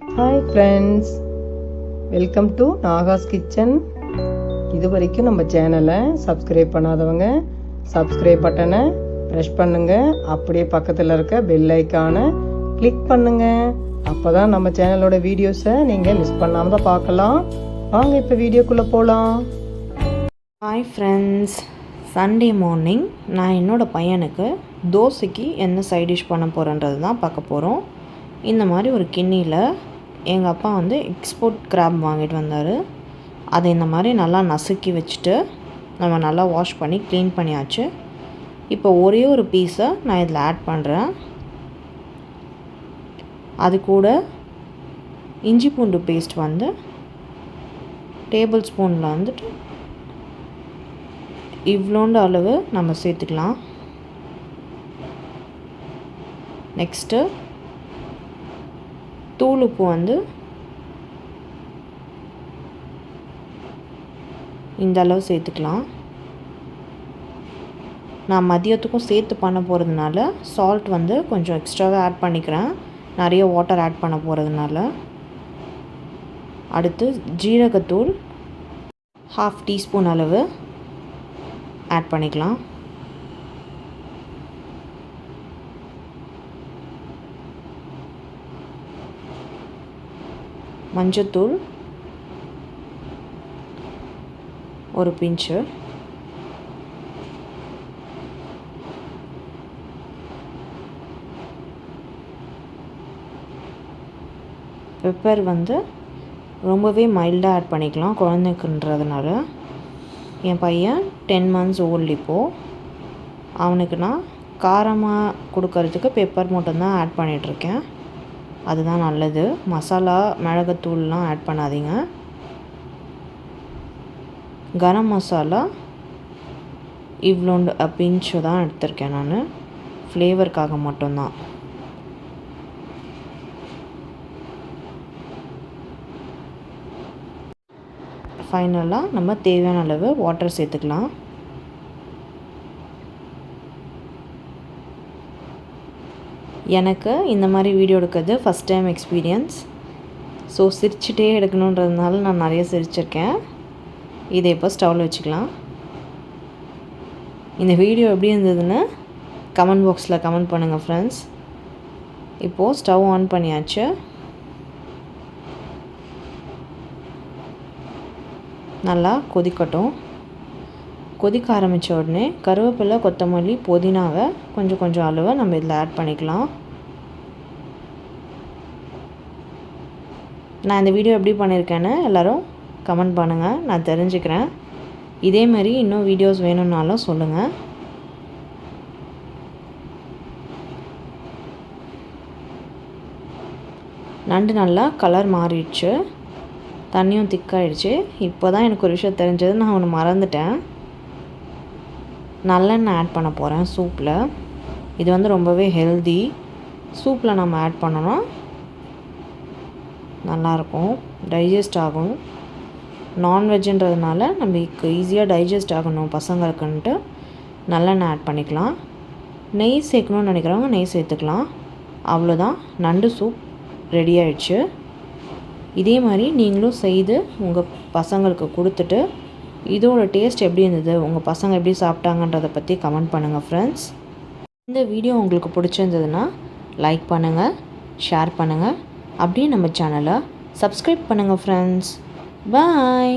Hi friends, welcome to Nahash kitchen. இது வரைக்கும் நம்ம சேனலை சப்ஸ்கிரைப் பண்ணாதவங்க சப்ஸ்கிரைப் பட்டனை ப்ரெஷ் பண்ணுங்கள். அப்படியே பக்கத்தில் இருக்க பெல் ஐக்கானை கிளிக் பண்ணுங்கள். அப்போ தான் நம்ம சேனலோட வீடியோஸை நீங்கள் மிஸ் பண்ணாமல் தான் பார்க்கலாம். வாங்க இப்போ வீடியோக்குள்ளே போகலாம். ஹாய் ஃப்ரெண்ட்ஸ், சண்டே மார்னிங் நான் என்னோடய பையனுக்கு தோசைக்கு என்ன சைட் டிஷ் பண்ண போகிறேன்றது தான் பார்க்க போகிறோம். இந்த மாதிரி ஒரு கிண்ணியில் எங்கள் அப்பா எக்ஸ்போர்ட் கிராப் வாங்கிட்டு வந்தார். அதை இந்த மாதிரி நல்லா நசுக்கி வச்சுட்டு நம்ம நல்லா வாஷ் பண்ணி க்ளீன் பண்ணியாச்சு. இப்போ ஒரே ஒரு பீஸை நான் இதில் ஆட் பண்ணுறேன். அது கூட இஞ்சி பூண்டு பேஸ்ட் டேபிள் ஸ்பூனில் இவ்வளோண்டு அளவு நம்ம சேர்த்துக்கலாம். நெக்ஸ்ட்டு தூள் உப்பு இந்த அளவு சேர்த்துக்கலாம். நான் மதியத்துக்கும் சேர்த்து பண்ண போகிறதுனால சால்ட் கொஞ்சம் எக்ஸ்ட்ராவே ஆட் பண்ணிக்கிறேன், நிறைய வாட்டர் ஆட் பண்ண போகிறதுனால. அடுத்து ஜீரகத்தூள் 1/2 டீஸ்பூன் அளவு ஆட் பண்ணிக்கலாம். மஞ்சத்தூள் ஒரு பிஞ்சு, பெப்பர் ரொம்பவே மைல்டாக ஆட் பண்ணிக்கலாம் குழந்தைக்குன்றதுனால. என் பையன் 10 months ஓல்டு. இப்போது அவனுக்கு நான் காரமாக கொடுக்கறதுக்கு பெப்பர் மட்டும்தான் ஆட் பண்ணிகிட்ருக்கேன். அதுதான் நல்லது. மசாலா மிளகுத்தூள்லாம் ஆட் பண்ணாதீங்க. கரம் மசாலா இவ்வளோண்டு பிஞ்சு தான் எடுத்திருக்கேன் நான், ஃப்ளேவருக்காக மட்டும்தான். ஃபைனலாக நம்ம தேவையான அளவு வாட்டர் சேர்த்துக்கலாம். எனக்கு இந்த மாதிரி வீடியோ எடுக்கிறது ஃபஸ்ட் டைம் எக்ஸ்பீரியன்ஸ். ஸோ சிரிச்சிட்டே எடுக்கணுன்றதுனால நான் நிறைய சிரிச்சிருக்கேன். இதை இப்போ ஸ்டவ்வில் வச்சுக்கலாம். இந்த வீடியோ எப்படி இருந்ததுன்னு கமெண்ட் பாக்ஸில் கமெண்ட் பண்ணுங்கள் ஃப்ரெண்ட்ஸ். இப்போது ஸ்டவ் ஆன் பண்ணியாச்சு. நல்லா கொதிக்கட்டும். கொதிக்க ஆரம்பித்த உடனே கருவேப்பிலை, கொத்தமல்லி, புதினாவை கொஞ்சம் அளவு நம்ம இதில் ஆட் பண்ணிக்கலாம். நான் இந்த வீடியோ எப்படி பண்ணியிருக்கேன்னு எல்லோரும் கமெண்ட் பண்ணுங்கள், நான் தெரிஞ்சுக்கிறேன். இதேமாதிரி இன்னும் வீடியோஸ் வேணும்னாலும் சொல்லுங்கள். நண்டு நல்லா கலர் மாறிடுச்சு, தண்ணியும் திக்காயிடுச்சு. இப்போ தான் எனக்கு ஒரு விஷயம் தெரிஞ்சது, நான் ஒன்று மறந்துட்டேன். நல்லெண்ணெய் ஆட் பண்ண போகிறேன் சூப்பில். இது ரொம்பவே ஹெல்தி. சூப்பில் நம்ம ஆட் பண்ணோன்னா நல்லாயிருக்கும், டைஜஸ்ட் ஆகும். நான்வெஜ்ஜுன்றதுனால நம்மளுக்கு ஈஸியாக டைஜஸ்ட் ஆகணும் பசங்களுக்குன்ட்டு நல்லெண்ணெய் ஆட் பண்ணிக்கலாம். நெய் சேர்க்கணுன்னு நினைக்கிறவங்க நெய் சேர்த்துக்கலாம். அவ்வளோதான், நண்டு சூப் ரெடி ஆயிடுச்சு. இதே மாதிரி நீங்களும் செய்து உங்கள் பசங்களுக்கு கொடுத்துட்டு இதோட டேஸ்ட் எப்படி இருந்தது, உங்கள் பசங்க எப்படி சாப்பிட்டாங்கன்றதை பற்றி கமெண்ட் பண்ணுங்கள் ஃப்ரெண்ட்ஸ். இந்த வீடியோ உங்களுக்கு பிடிச்சிருந்ததுன்னா லைக் பண்ணுங்கள், ஷேர் பண்ணுங்கள், அப்படியே நம்ம சேனலை சப்ஸ்கிரைப் பண்ணுங்கள் ஃப்ரெண்ட்ஸ். பாய்.